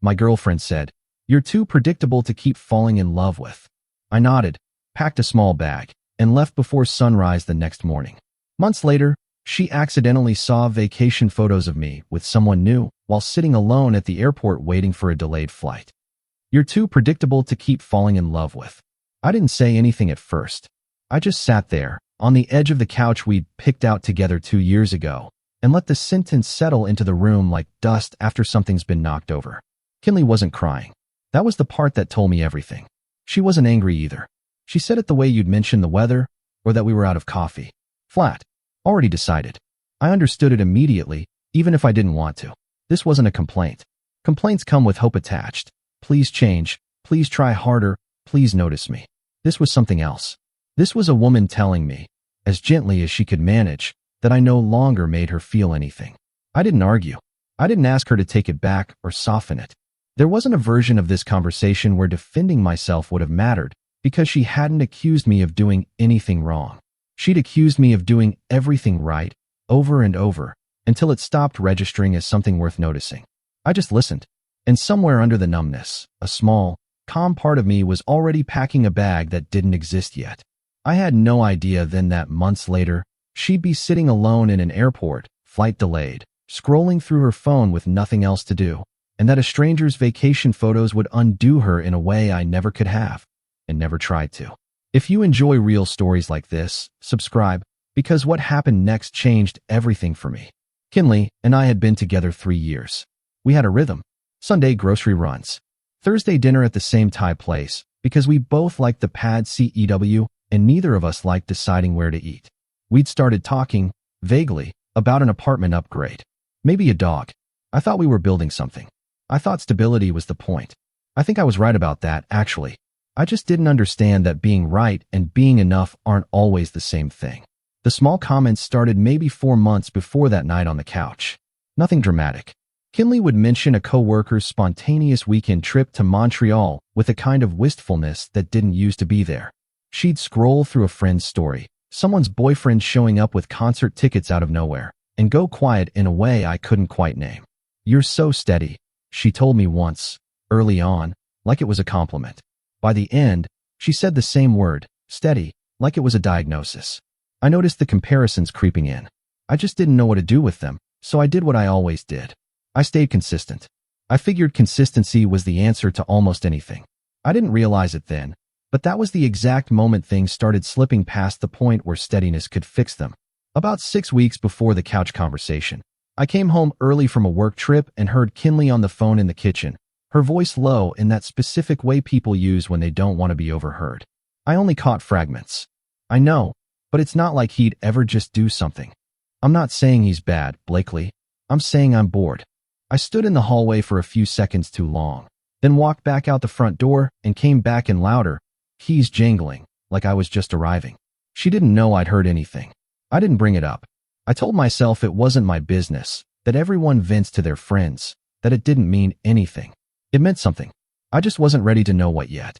My girlfriend said, "You're too predictable to keep falling in love with." I nodded, packed a small bag, and left before sunrise the next morning. Months later, she accidentally saw vacation photos of me with someone new while sitting alone at the airport waiting for a delayed flight. "You're too predictable to keep falling in love with." I didn't say anything at first. I just sat there, on the edge of the couch we'd picked out together 2 years ago, and let the sentence settle into the room like dust after something's been knocked over. Qley wasn't crying. That was the part that told me everything. She wasn't angry either. She said it the way you'd mention the weather, or that we were out of coffee. Flat. Already decided. I understood it immediately, even if I didn't want to. This wasn't a complaint. Complaints come with hope attached. Please change. Please try harder. Please notice me. This was something else. This was a woman telling me, as gently as she could manage, that I no longer made her feel anything. I didn't argue. I didn't ask her to take it back or soften it. There wasn't a version of this conversation where defending myself would have mattered, because she hadn't accused me of doing anything wrong. She'd accused me of doing everything right, over and over, until it stopped registering as something worth noticing. I just listened. And somewhere under the numbness, a small, calm part of me was already packing a bag that didn't exist yet. I had no idea then that months later, she'd be sitting alone in an airport, flight delayed, scrolling through her phone with nothing else to do, and that a stranger's vacation photos would undo her in a way I never could have, and never tried to. If you enjoy real stories like this, subscribe, because what happened next changed everything for me. Qley and I had been together 3 years. We had a rhythm. Sunday grocery runs. Thursday dinner at the same Thai place, because we both liked the pad CEW, and neither of us liked deciding where to eat. We'd started talking, vaguely, about an apartment upgrade. Maybe a dog. I thought we were building something. I thought stability was the point. I think I was right about that, actually. I just didn't understand that being right and being enough aren't always the same thing. The small comments started maybe 4 months before that night on the couch. Nothing dramatic. Qley would mention a coworker's spontaneous weekend trip to Montreal with a kind of wistfulness that didn't used to be there. She'd scroll through a friend's story, someone's boyfriend showing up with concert tickets out of nowhere, and go quiet in a way I couldn't quite name. "You're so steady," she told me once, early on, like it was a compliment. By the end, she said the same word, steady, like it was a diagnosis. I noticed the comparisons creeping in. I just didn't know what to do with them, so I did what I always did. I stayed consistent. I figured consistency was the answer to almost anything. I didn't realize it then, but that was the exact moment things started slipping past the point where steadiness could fix them. About 6 weeks before the couch conversation, I came home early from a work trip and heard Qley on the phone in the kitchen, her voice low in that specific way people use when they don't want to be overheard. I only caught fragments. "I know, but it's not like he'd ever just do something. I'm not saying he's bad, Blakely. I'm saying I'm bored." I stood in the hallway for a few seconds too long, then walked back out the front door and came back in louder, keys jangling, like I was just arriving. She didn't know I'd heard anything. I didn't bring it up. I told myself it wasn't my business, that everyone vents to their friends, that it didn't mean anything. It meant something. I just wasn't ready to know what yet.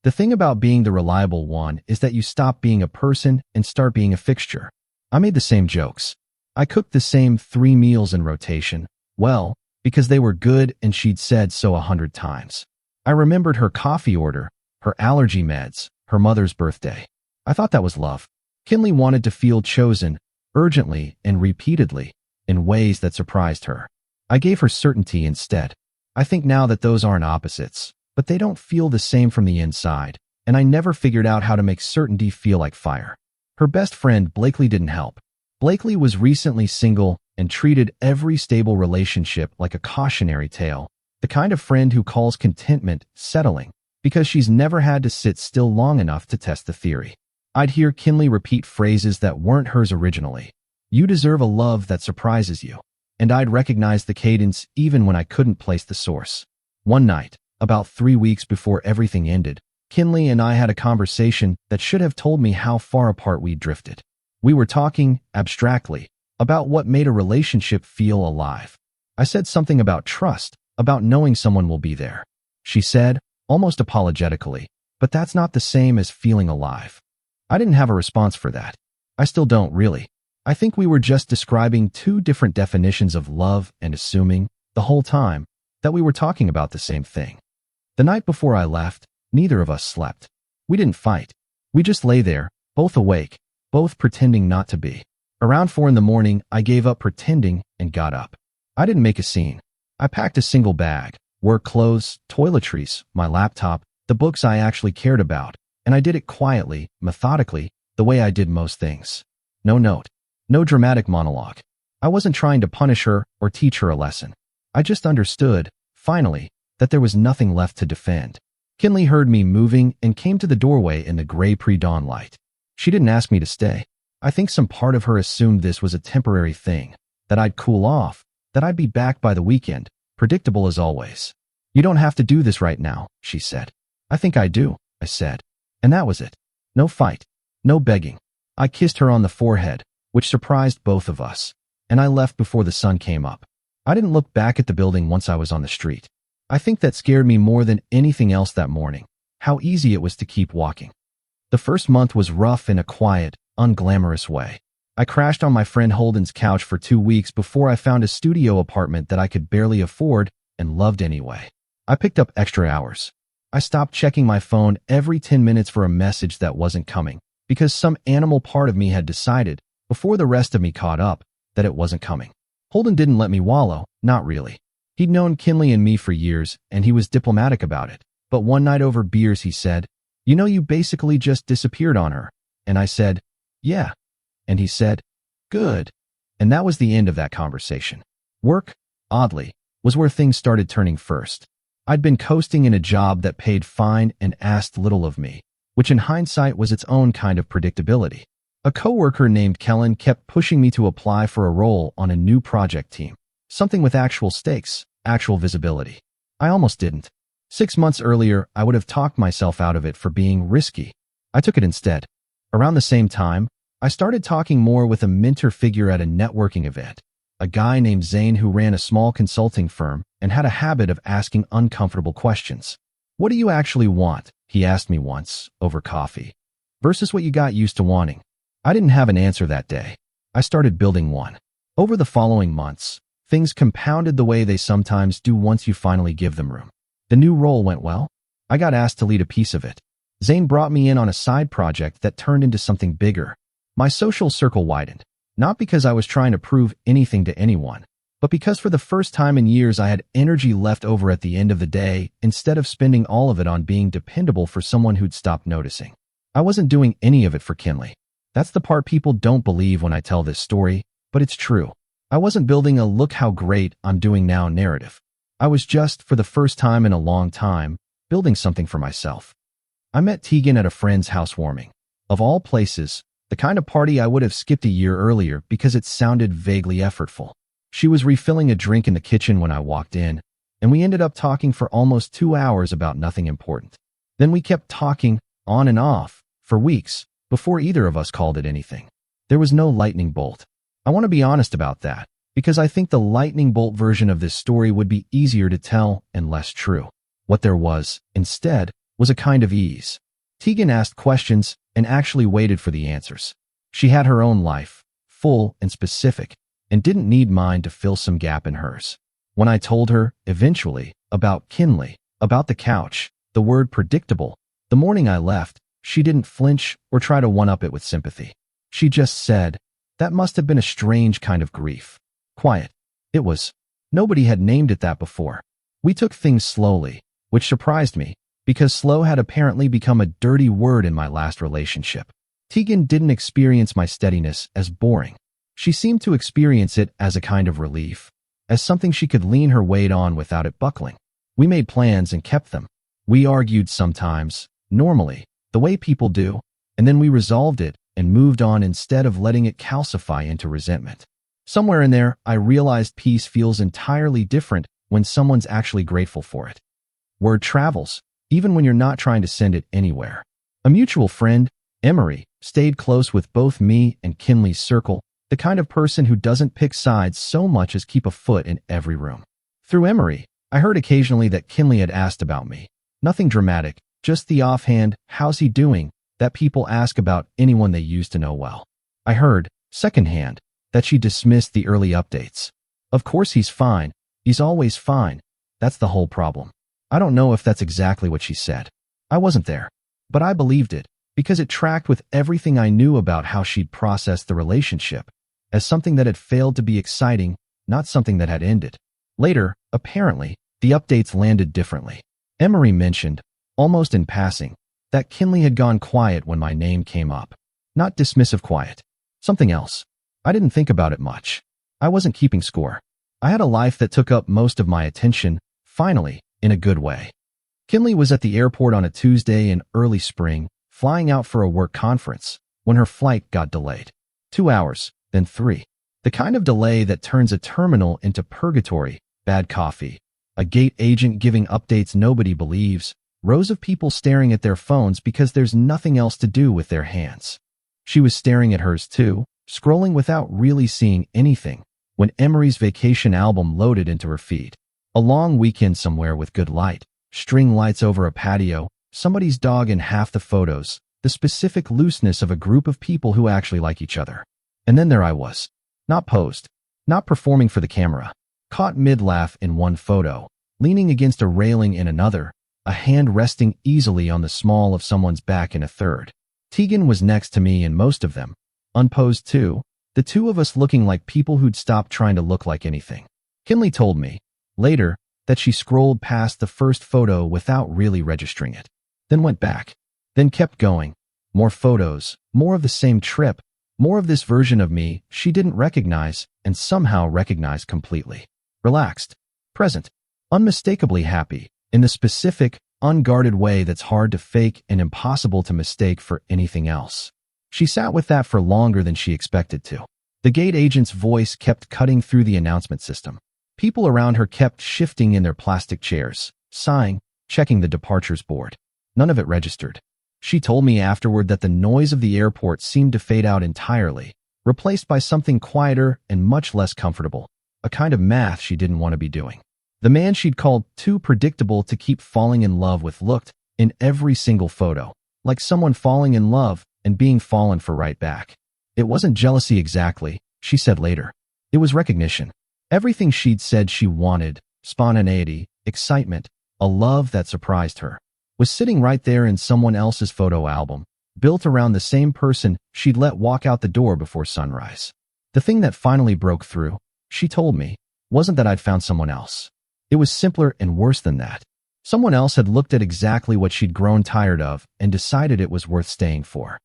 The thing about being the reliable one is that you stop being a person and start being a fixture. I made the same jokes. I cooked the same 3 meals in rotation. Well, because they were good and she'd said so 100 times. I remembered her coffee order, her allergy meds, her mother's birthday. I thought that was love. Qley wanted to feel chosen, urgently and repeatedly, in ways that surprised her. I gave her certainty instead. I think now that those aren't opposites, but they don't feel the same from the inside, and I never figured out how to make certainty feel like fire. Her best friend, Blakely, didn't help. Blakely was recently single and treated every stable relationship like a cautionary tale, the kind of friend who calls contentment settling, because she's never had to sit still long enough to test the theory. I'd hear Qley repeat phrases that weren't hers originally. "You deserve a love that surprises you." And I'd recognize the cadence even when I couldn't place the source. One night, about 3 weeks before everything ended, Qley and I had a conversation that should have told me how far apart we drifted. We were talking, abstractly, about what made a relationship feel alive. I said something about trust, about knowing someone will be there. She said, almost apologetically, "But that's not the same as feeling alive." I didn't have a response for that. I still don't, really. I think we were just describing 2 different definitions of love and assuming, the whole time, that we were talking about the same thing. The night before I left, neither of us slept. We didn't fight. We just lay there, both awake, both pretending not to be. Around 4 in the morning, I gave up pretending and got up. I didn't make a scene. I packed a single bag, work clothes, toiletries, my laptop, the books I actually cared about, and I did it quietly, methodically, the way I did most things. No note. No dramatic monologue. I wasn't trying to punish her or teach her a lesson. I just understood, finally, that there was nothing left to defend. Qley heard me moving and came to the doorway in the gray pre-dawn light. She didn't ask me to stay. I think some part of her assumed this was a temporary thing, that I'd cool off, that I'd be back by the weekend, predictable as always. You don't have to do this right now, she said. I think I do, I said. And that was it. No fight. No begging. I kissed her on the forehead, which surprised both of us, and I left before the sun came up. I didn't look back at the building once I was on the street. I think that scared me more than anything else that morning, how easy it was to keep walking. The first month was rough in a quiet, unglamorous way. I crashed on my friend Holden's couch for 2 weeks before I found a studio apartment that I could barely afford and loved anyway. I picked up extra hours. I stopped checking my phone every 10 minutes for a message that wasn't coming, because some animal part of me had decided, before the rest of me caught up, that it wasn't coming. Holden didn't let me wallow, not really. He'd known Qley and me for years, and he was diplomatic about it. But one night over beers he said, "You know, you basically just disappeared on her." And I said, "Yeah." And he said, "Good." And that was the end of that conversation. Work, oddly, was where things started turning first. I'd been coasting in a job that paid fine and asked little of me, which in hindsight was its own kind of predictability. A coworker named Kellen kept pushing me to apply for a role on a new project team. Something with actual stakes, actual visibility. I almost didn't. 6 months earlier, I would have talked myself out of it for being risky. I took it instead. Around the same time, I started talking more with a mentor figure at a networking event, a guy named Zane who ran a small consulting firm and had a habit of asking uncomfortable questions. "What do you actually want?" he asked me once, over coffee, "versus what you got used to wanting." I didn't have an answer that day. I started building one. Over the following months, things compounded the way they sometimes do once you finally give them room. The new role went well. I got asked to lead a piece of it. Zane brought me in on a side project that turned into something bigger. My social circle widened, not because I was trying to prove anything to anyone, but because for the first time in years I had energy left over at the end of the day instead of spending all of it on being dependable for someone who'd stopped noticing. I wasn't doing any of it for Qley. That's the part people don't believe when I tell this story, but it's true. I wasn't building a "look how great I'm doing now" narrative. I was just, for the first time in a long time, building something for myself. I met Tegan at a friend's housewarming. Of all places, the kind of party I would have skipped a year earlier because it sounded vaguely effortful. She was refilling a drink in the kitchen when I walked in, and we ended up talking for almost 2 hours about nothing important. Then we kept talking, on and off, for weeks, before either of us called it anything. There was no lightning bolt. I want to be honest about that, because I think the lightning bolt version of this story would be easier to tell and less true. What there was, instead, was a kind of ease. Tegan asked questions and actually waited for the answers. She had her own life, full and specific, and didn't need mine to fill some gap in hers. When I told her, eventually, about Qley, about the couch, the word predictable, the morning I left, she didn't flinch or try to one-up it with sympathy. She just said, "That must have been a strange kind of grief." Quiet. It was. Nobody had named it that before. We took things slowly, which surprised me, because slow had apparently become a dirty word in my last relationship. Tegan didn't experience my steadiness as boring. She seemed to experience it as a kind of relief, as something she could lean her weight on without it buckling. We made plans and kept them. We argued sometimes, normally, the way people do, and then we resolved it and moved on instead of letting it calcify into resentment. Somewhere in there, I realized peace feels entirely different when someone's actually grateful for it. Word travels, even when you're not trying to send it anywhere. A mutual friend, Emery, stayed close with both me and Qley's circle, the kind of person who doesn't pick sides so much as keep a foot in every room. Through Emery, I heard occasionally that Qley had asked about me. Nothing dramatic, just the offhand, "How's he doing?" that people ask about anyone they used to know well. I heard, secondhand, that she dismissed the early updates. "Of course he's fine. He's always fine." That's the whole problem. I don't know if that's exactly what she said. I wasn't there. But I believed it, because it tracked with everything I knew about how she'd processed the relationship, as something that had failed to be exciting, not something that had ended. Later, apparently, the updates landed differently. Emery mentioned, almost in passing, that Qley had gone quiet when my name came up. Not dismissive quiet. Something else. I didn't think about it much. I wasn't keeping score. I had a life that took up most of my attention, finally, in a good way. Qley was at the airport on a Tuesday in early spring, flying out for a work conference, when her flight got delayed. 2 hours, then 3. The kind of delay that turns a terminal into purgatory, bad coffee, a gate agent giving updates nobody believes, rows of people staring at their phones because there's nothing else to do with their hands. She was staring at hers too, scrolling without really seeing anything, when Emery's vacation album loaded into her feed. A long weekend somewhere with good light, string lights over a patio, somebody's dog in half the photos, the specific looseness of a group of people who actually like each other. And then there I was. Not posed. Not performing for the camera. Caught mid-laugh in one photo, leaning against a railing in another, a hand resting easily on the small of someone's back in a third. Tegan was next to me in most of them, unposed too, the two of us looking like people who'd stopped trying to look like anything. Qley told me, later, that she scrolled past the first photo without really registering it, then went back, then kept going. More photos, more of the same trip, more of this version of me she didn't recognize and somehow recognized completely. Relaxed, present, unmistakably happy, in the specific, unguarded way that's hard to fake and impossible to mistake for anything else. She sat with that for longer than she expected to. The gate agent's voice kept cutting through the announcement system. People around her kept shifting in their plastic chairs, sighing, checking the departures board. None of it registered. She told me afterward that the noise of the airport seemed to fade out entirely, replaced by something quieter and much less comfortable, a kind of math she didn't want to be doing. The man she'd called too predictable to keep falling in love with looked, in every single photo, like someone falling in love and being fallen for right back. It wasn't jealousy exactly, she said later. It was recognition. Everything she'd said she wanted, spontaneity, excitement, a love that surprised her, was sitting right there in someone else's photo album, built around the same person she'd let walk out the door before sunrise. The thing that finally broke through, she told me, wasn't that I'd found someone else. It was simpler and worse than that. Someone else had looked at exactly what she'd grown tired of and decided it was worth staying for.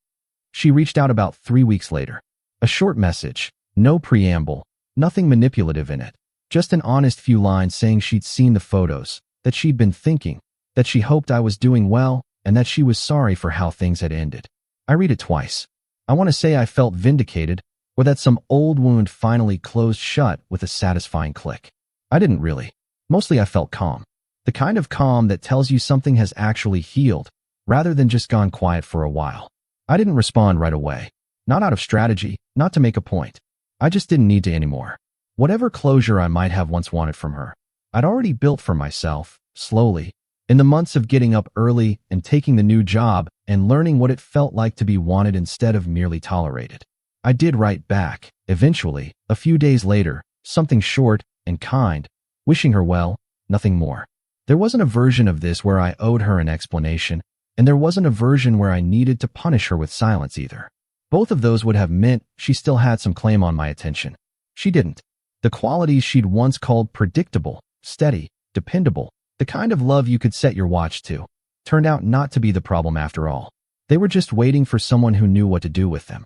She reached out about 3 weeks later. A short message, no preamble, nothing manipulative in it, just an honest few lines saying she'd seen the photos, that she'd been thinking, that she hoped I was doing well, and that she was sorry for how things had ended. I read it twice. I want to say I felt vindicated, or that some old wound finally closed shut with a satisfying click. I didn't really. Mostly I felt calm. The kind of calm that tells you something has actually healed, rather than just gone quiet for a while. I didn't respond right away. Not out of strategy, not to make a point. I just didn't need to anymore. Whatever closure I might have once wanted from her, I'd already built for myself, slowly, in the months of getting up early and taking the new job and learning what it felt like to be wanted instead of merely tolerated. I did write back, eventually, a few days later, something short and kind, wishing her well, nothing more. There wasn't a version of this where I owed her an explanation, and there wasn't a version where I needed to punish her with silence either. Both of those would have meant she still had some claim on my attention. She didn't. The qualities she'd once called predictable, steady, dependable, the kind of love you could set your watch to, turned out not to be the problem after all. They were just waiting for someone who knew what to do with them.